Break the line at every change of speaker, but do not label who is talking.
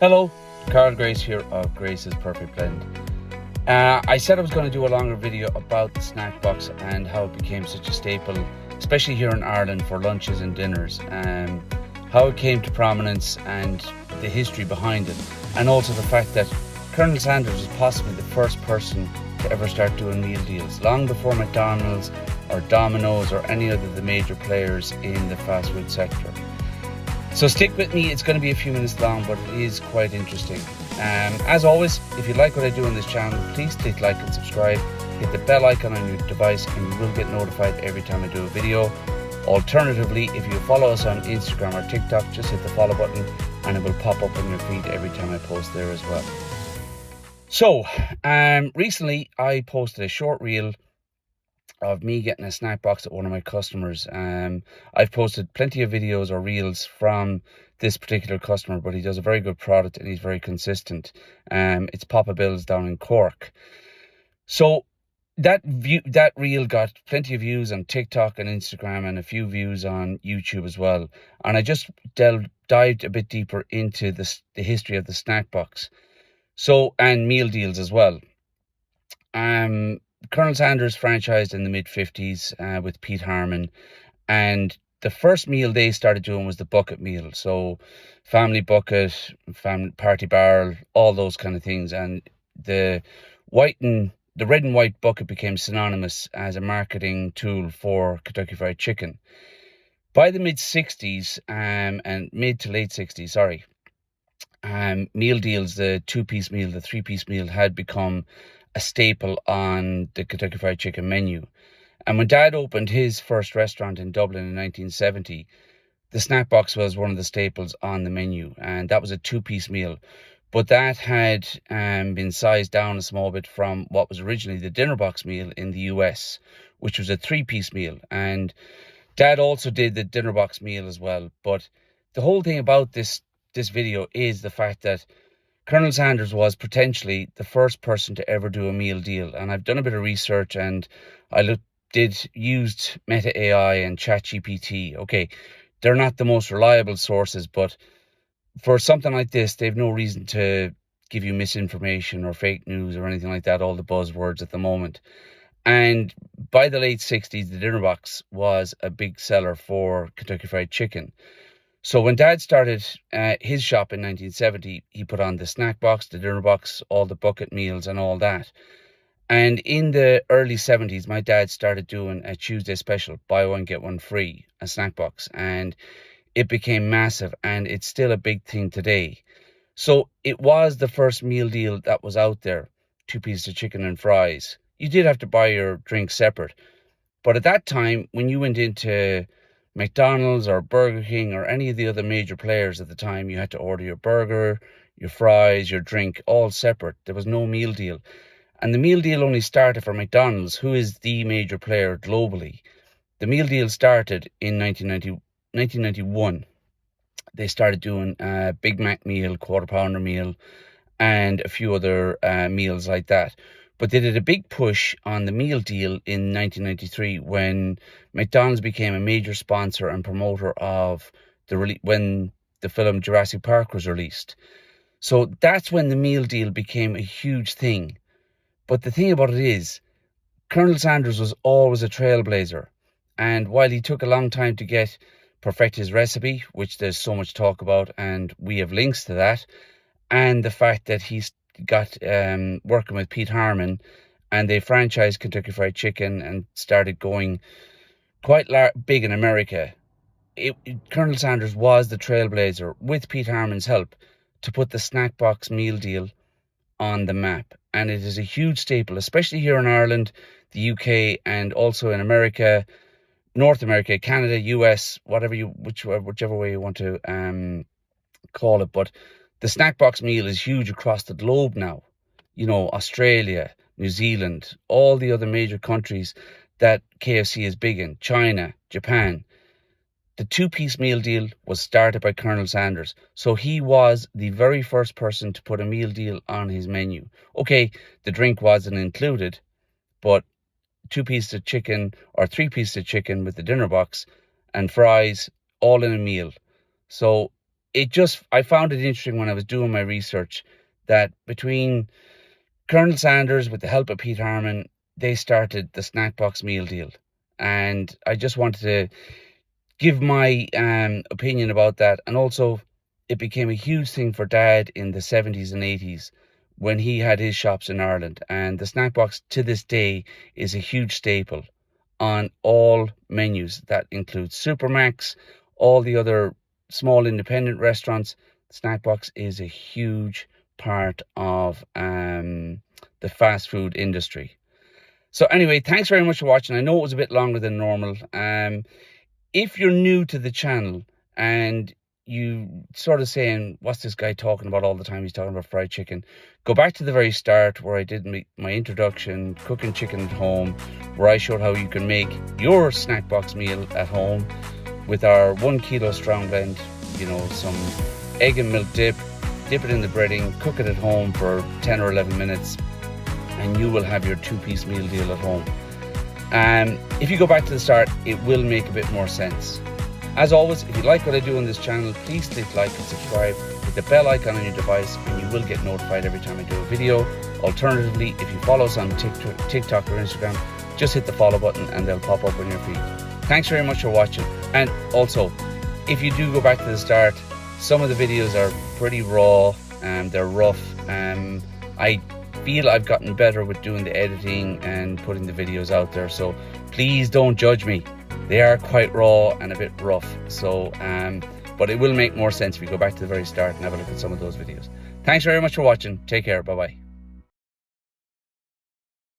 Hello, Carl Grace here of Grace's Perfect Blend. I said I was going to do a longer video about the snack box and how it became such a staple, especially here in Ireland for lunches and dinners, how it came to prominence and the history behind it, and also the fact that Colonel Sanders was possibly the first person to ever start doing meal deals, long before McDonald's or Domino's or any other of the major players in the fast food sector. So stick with me, it's going to be a few minutes long, but it is quite interesting. As always, if you like what I do on this channel, please click like and subscribe, hit the bell icon on your device and you will get notified every time I do a video. Alternatively, if you follow us on Instagram or TikTok, just hit the follow button and it will pop up on your feed every time I post there as well. So, recently I posted a short reel of me getting a snack box at one of my customers. I've posted plenty of videos or reels from this particular customer, but he does a very good product and he's very consistent. It's Papa Bill's down in Cork. So that reel got plenty of views on TikTok and Instagram and a few views on YouTube as well. And I just dived a bit deeper into the history of the snack box. So, and meal deals as well. Colonel Sanders franchised in the mid-50s with Pete Harmon, and the first meal they started doing was the bucket meal. So family bucket, family party barrel, all those kind of things. And the red and white bucket became synonymous as a marketing tool for Kentucky Fried Chicken. By the mid-60s and mid to late 60s, sorry, meal deals, the two-piece meal, the three-piece meal had become a staple on the Kentucky Fried Chicken menu. And when Dad opened his first restaurant in Dublin in 1970, the snack box was one of the staples on the menu, and that was a two-piece meal. But that had been sized down a small bit from what was originally the dinner box meal in the US, which was a three-piece meal. And Dad also did the dinner box meal as well. But the whole thing about this video is the fact that Colonel Sanders was potentially the first person to ever do a meal deal. And I've done a bit of research and I used Meta AI and ChatGPT. Okay, they're not the most reliable sources, but for something like this, they've no reason to give you misinformation or fake news or anything like that, all the buzzwords at the moment. And by the late 60s, the dinner box was a big seller for Kentucky Fried Chicken. So when Dad started his shop in 1970, he put on the snack box, the dinner box, all the bucket meals and all that. And in the early 70s, my dad started doing a Tuesday special, buy one, get one free, a snack box. And it became massive and it's still a big thing today. So it was the first meal deal that was out there, 2 pieces of chicken and fries. You did have to buy your drink separate. But at that time, when you went into McDonald's or Burger King or any of the other major players at the time, you had to order your burger, your fries, your drink, all separate. There was no meal deal. And the meal deal only started for McDonald's, who is the major player globally. The meal deal started in 1991. They started doing a Big Mac meal, quarter pounder meal, and a few other meals like that. But they did a big push on the meal deal in 1993 when McDonald's became a major sponsor and promoter of when the film Jurassic Park was released. So that's when the meal deal became a huge thing. But the thing about it is, Colonel Sanders was always a trailblazer. And while he took a long time to perfect his recipe, which there's so much talk about, and we have links to that, and the fact that he's got working with Pete Harmon and they franchised Kentucky Fried Chicken and started going quite big in America. Colonel Sanders was the trailblazer with Pete Harmon's help to put the snack box meal deal on the map. And it is a huge staple, especially here in Ireland, the UK, and also in America, North America, Canada, US, whichever way you want to call it. But the snack box meal is huge across the globe now. You know, Australia, New Zealand, all the other major countries that KFC is big in, China, Japan. The two-piece meal deal was started by Colonel Sanders. So he was the very first person to put a meal deal on his menu. Okay, the drink wasn't included, but 2 pieces of chicken or 3 pieces of chicken with the dinner box and fries all in a meal. So I found it interesting when I was doing my research that between Colonel Sanders, with the help of Pete Harmon, they started the snack box meal deal. And I just wanted to give my opinion about that. And also, it became a huge thing for Dad in the 70s and 80s when he had his shops in Ireland. And the snack box to this day is a huge staple on all menus. That includes Supermacs, all the other small independent restaurants. Snack box is a huge part of the fast food industry. So anyway, thanks very much for watching. I know it was a bit longer than normal. If you're new to the channel and you sort of saying, what's this guy talking about all the time? He's talking about fried chicken. Go back to the very start where I did my introduction, cooking chicken at home, where I showed how you can make your snack box meal at home with our 1 kilo strong blend, you know, some egg and milk dip it in the breading, cook it at home for 10 or 11 minutes, and you will have your 2-piece meal deal at home. If you go back to the start, it will make a bit more sense. As always, if you like what I do on this channel, please click like and subscribe with the bell icon on your device, and you will get notified every time I do a video. Alternatively, if you follow us on TikTok or Instagram, just hit the follow button and they'll pop up on your feed. Thanks very much for watching. And also, if you do go back to the start, some of the videos are pretty raw and they're rough. I feel I've gotten better with doing the editing and putting the videos out there, so please don't judge me. They are quite raw and a bit rough, so but it will make more sense if you go back to the very start and have a look at some of those videos. Thanks very much for watching. Take care. Bye bye.